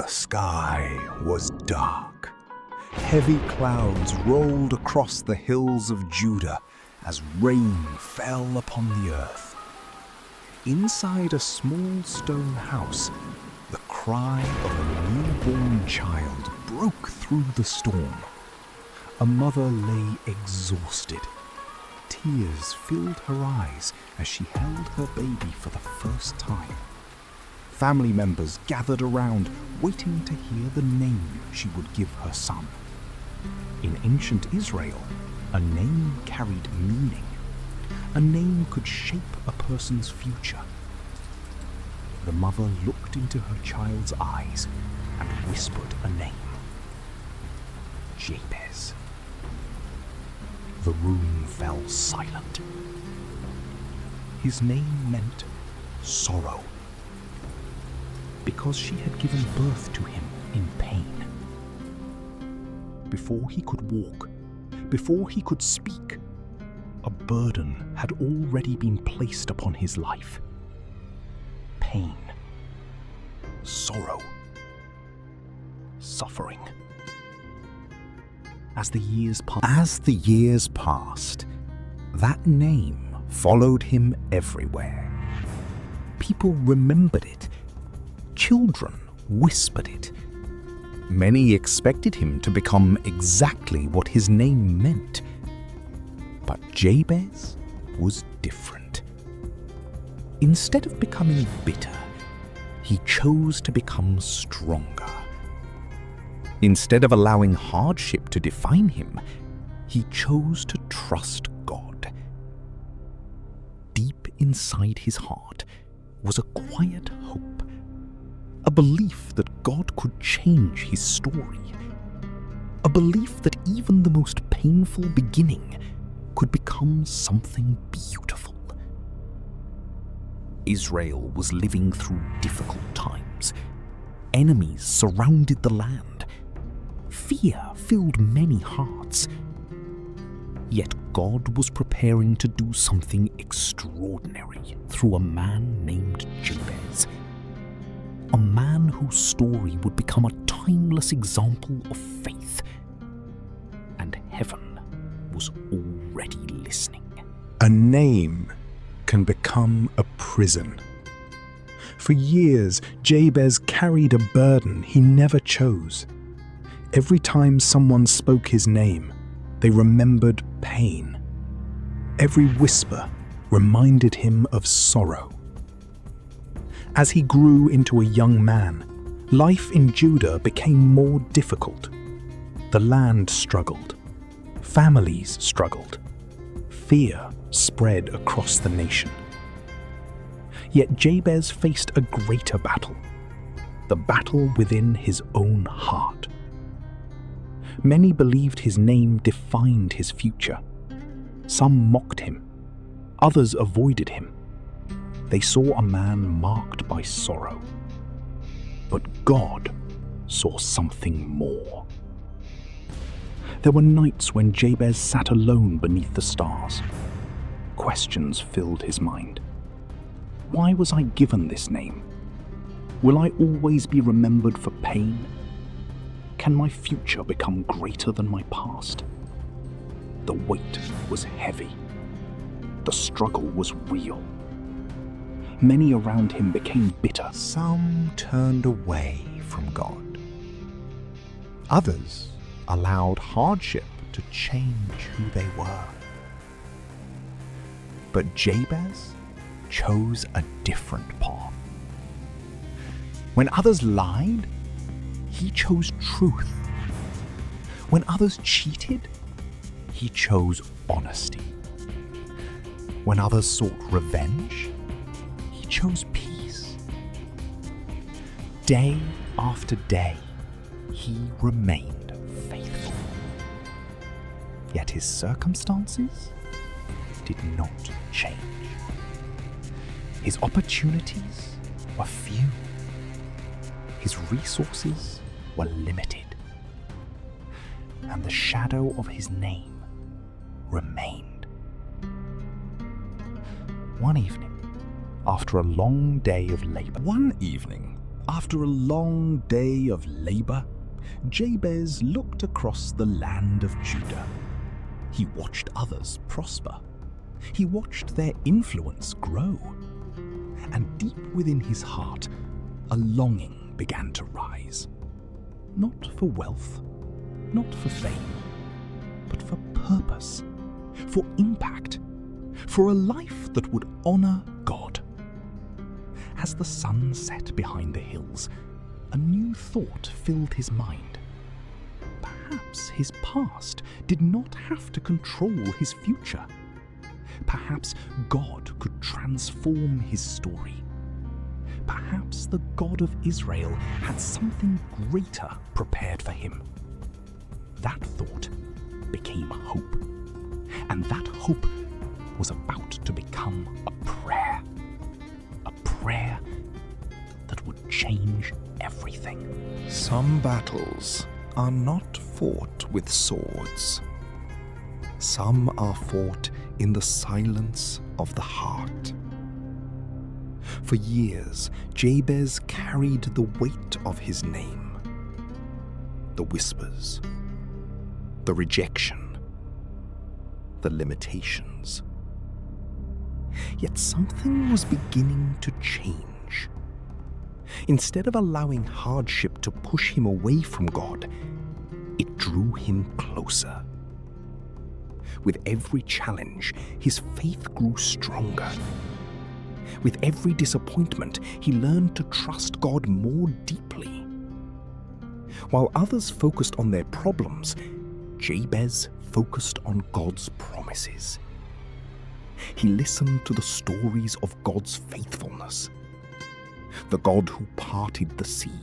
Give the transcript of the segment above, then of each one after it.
The sky was dark. Heavy clouds rolled across the hills of Judah as rain fell upon the earth. Inside a small stone house, the cry of a newborn child broke through the storm. A mother lay exhausted. Tears filled her eyes as she held her baby for the first time. Family members gathered around, waiting to hear the name she would give her son. In ancient Israel, a name carried meaning. A name could shape a person's future. The mother looked into her child's eyes and whispered a name. Jabez. The room fell silent. His name meant sorrow, because she had given birth to him in pain. Before he could walk, before he could speak, a burden had already been placed upon his life. Pain, sorrow, suffering. As the years passed, that name followed him everywhere. People remembered it. Children whispered it. Many expected him to become exactly what his name meant. But Jabez was different. Instead of becoming bitter, he chose to become stronger. Instead of allowing hardship to define him, he chose to trust God. Deep inside his heart was a quiet hope, a belief that God could change his story, a belief that even the most painful beginning could become something beautiful. Israel was living through difficult times. Enemies surrounded the land. Fear filled many hearts. Yet God was preparing to do something extraordinary through a man named Jabez. A man whose story would become a timeless example of faith. And heaven was already listening. A name can become a prison. For years, Jabez carried a burden he never chose. Every time someone spoke his name, they remembered pain. Every whisper reminded him of sorrow. As he grew into a young man, life in Judah became more difficult. The land struggled. Families struggled. Fear spread across the nation. Yet Jabez faced a greater battle, the battle within his own heart. Many believed his name defined his future. Some mocked him. Others avoided him. They saw a man marked by sorrow. But God saw something more. There were nights when Jabez sat alone beneath the stars. Questions filled his mind. Why was I given this name? Will I always be remembered for pain? Can my future become greater than my past? The weight was heavy. The struggle was real. Many around him became bitter. Some turned away from God. Others allowed hardship to change who they were. But Jabez chose a different path. When others lied, he chose truth. When others cheated, he chose honesty. When others sought revenge, he chose peace. Day after day, he remained faithful. Yet his circumstances did not change. His opportunities were few. His resources were limited. And the shadow of his name remained. One evening, after a long day of labor, After a long day of labor, Jabez looked across the land of Judah. He watched others prosper. He watched their influence grow. And deep within his heart, a longing began to rise. Not for wealth, not for fame, but for purpose, for impact, for a life that would honor God. As the sun set behind the hills, a new thought filled his mind. Perhaps his past did not have to control his future. Perhaps God could transform his story. Perhaps the God of Israel had something greater prepared for him. That thought became hope. And that hope was about to become a prayer. A prayer that would change everything. Some battles are not fought with swords. Some are fought in the silence of the heart. For years, Jabez carried the weight of his name. The whispers, the rejection, the limitations. Yet something was beginning to change. Instead of allowing hardship to push him away from God, it drew him closer. With every challenge, his faith grew stronger. With every disappointment, he learned to trust God more deeply. While others focused on their problems, Jabez focused on God's promises. He listened to the stories of God's faithfulness. The God who parted the sea,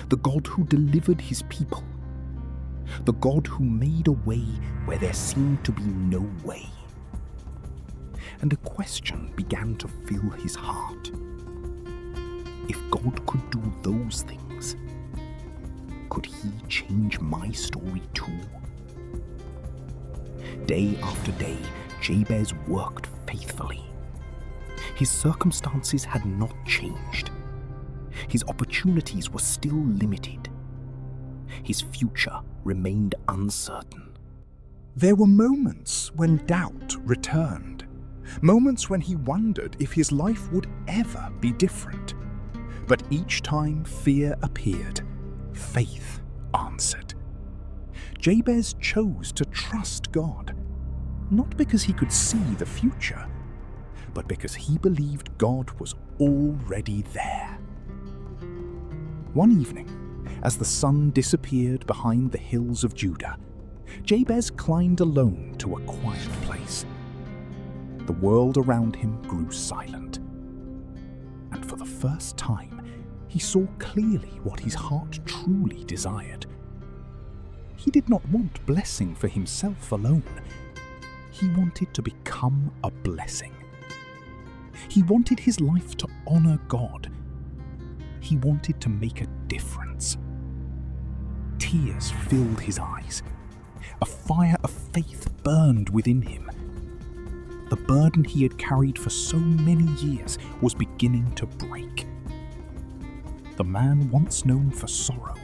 the God who delivered his people, the God who made a way where there seemed to be no way. And a question began to fill his heart. If God could do those things, could he change my story too? Day after day, Jabez worked faithfully. His circumstances had not changed. His opportunities were still limited. His future remained uncertain. There were moments when doubt returned, moments when he wondered if his life would ever be different. But each time fear appeared, faith answered. Jabez chose to trust God, not because he could see the future, but because he believed God was already there. One evening, as the sun disappeared behind the hills of Judah, Jabez climbed alone to a quiet place. The world around him grew silent, and for the first time, he saw clearly what his heart truly desired. He did not want blessing for himself alone. He wanted to become a blessing. He wanted his life to honor God. He wanted to make a difference. Tears filled his eyes. A fire of faith burned within him. The burden he had carried for so many years was beginning to break. The man once known for sorrow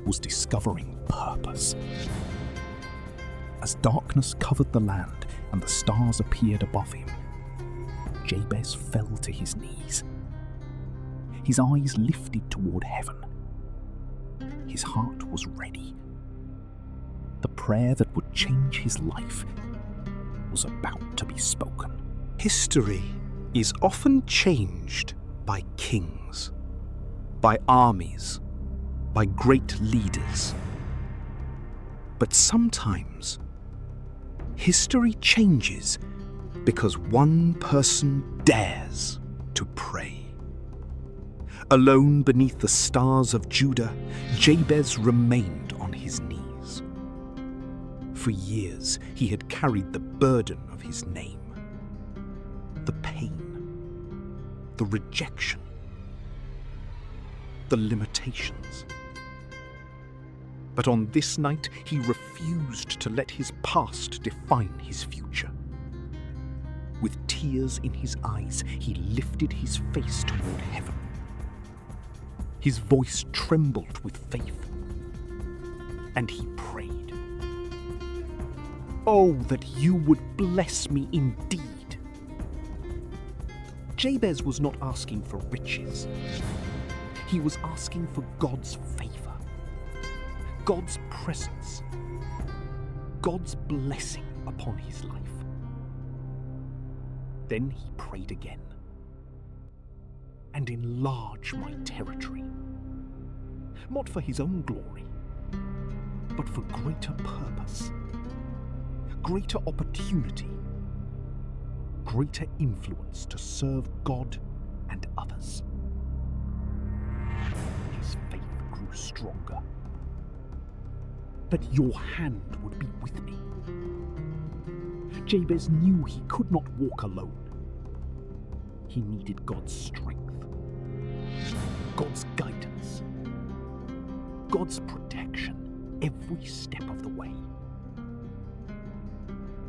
was discovering purpose. As darkness covered the land and the stars appeared above him, Jabez fell to his knees. His eyes lifted toward heaven. His heart was ready. The prayer that would change his life was about to be spoken. History is often changed by kings, by armies, by great leaders. But sometimes, history changes because one person dares to pray. Alone beneath the stars of Judah, Jabez remained on his knees. For years, he had carried the burden of his name, the pain, the rejection, the limitations. But on this night, he refused to let his past define his future. With tears in his eyes, he lifted his face toward heaven. His voice trembled with faith, and he prayed, "Oh, that you would bless me indeed." Jabez was not asking for riches. He was asking for God's favor, God's presence, God's blessing upon his life. Then he prayed again, "And enlarge my territory," not for his own glory, but for greater purpose, greater opportunity, greater influence to serve God and others. His faith grew stronger. "That your hand would be with me." Jabez knew he could not walk alone. He needed God's strength, God's guidance, God's protection every step of the way.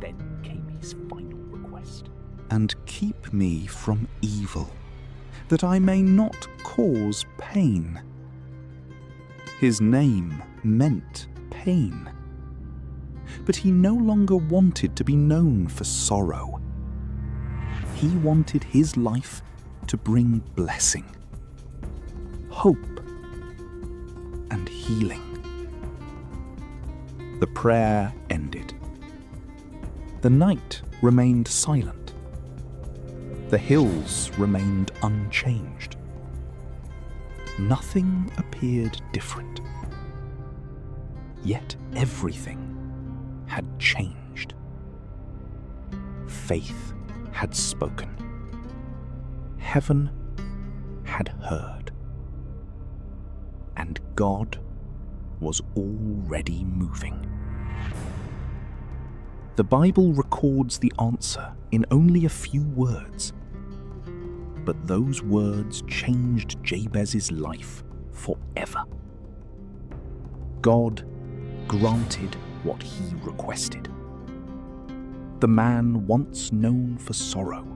Then came his final request. And keep me from evil, that I may not cause pain. His name meant pain, but he no longer wanted to be known for sorrow. He wanted his life to bring blessing, hope, and healing. The prayer ended. The night remained silent. The hills remained unchanged. Nothing appeared different. Yet everything had changed. Faith had spoken. Heaven had heard. And God was already moving. The Bible records the answer in only a few words. But those words changed Jabez's life forever. God granted what he requested. The man once known for sorrow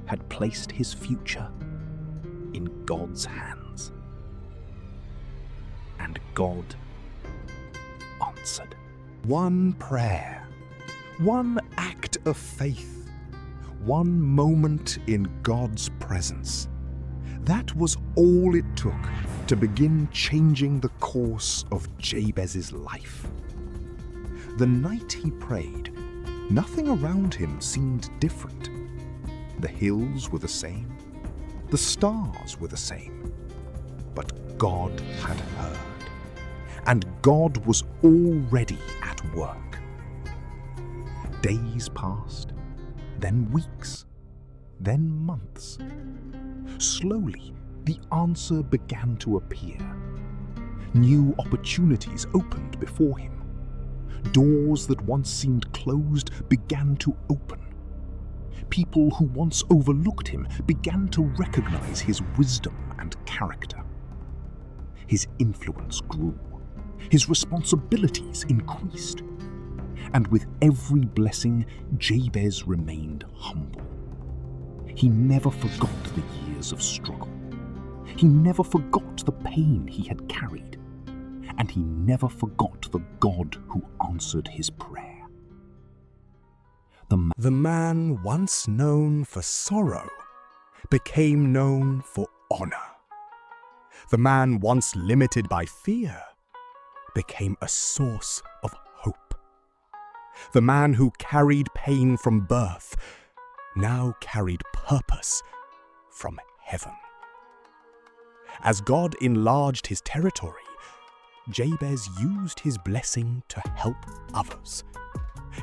had placed his future in God's hands. And God answered. One prayer, one act of faith, one moment in God's presence. That was all it took to begin changing the course of Jabez's life. The night he prayed, nothing around him seemed different. The hills were the same, the stars were the same, but God had heard, and God was already at work. Days passed, then weeks, then months. Slowly, the answer began to appear. New opportunities opened before him. Doors that once seemed closed began to open. People who once overlooked him began to recognize his wisdom and character. His influence grew. His responsibilities increased. And with every blessing, Jabez remained humble. He never forgot the years of struggle. He never forgot the pain he had carried. And he never forgot the God who answered his prayer. The man once known for sorrow became known for honor. The man once limited by fear became a source of hope. The man who carried pain from birth now carried purpose from heaven. As God enlarged his territory, Jabez used his blessing to help others.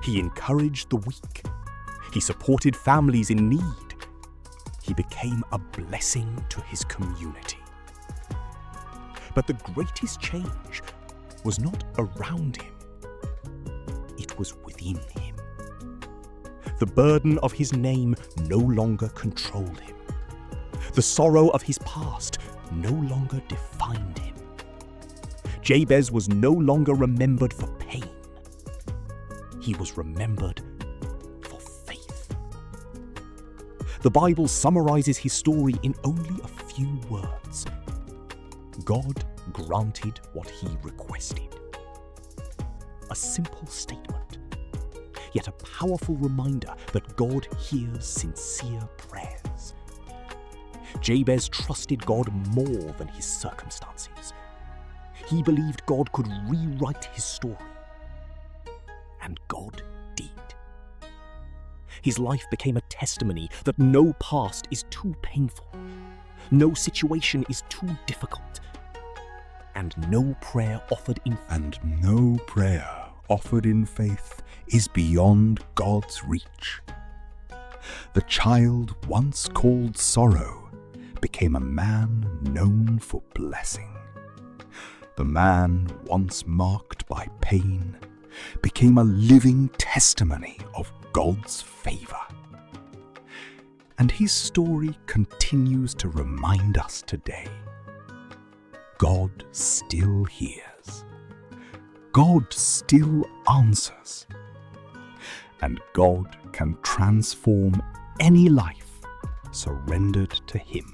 He encouraged the weak. He supported families in need. He became a blessing to his community. But the greatest change was not around him. It was within him. The burden of his name no longer controlled him. The sorrow of his past no longer defined him. Jabez was no longer remembered for pain. He was remembered for faith. The Bible summarizes his story in only a few words. God granted what he requested. A simple statement, yet a powerful reminder that God hears sincere prayers. Jabez trusted God more than his circumstances. He believed God could rewrite his story. And God did. His life became a testimony that no past is too painful, no situation is too difficult, and no prayer offered in faith is beyond God's reach. The child once called sorrow became a man known for blessing. The man once marked by pain became a living testimony of God's favor. And his story continues to remind us today. God still hears. God still answers. And God can transform any life surrendered to him.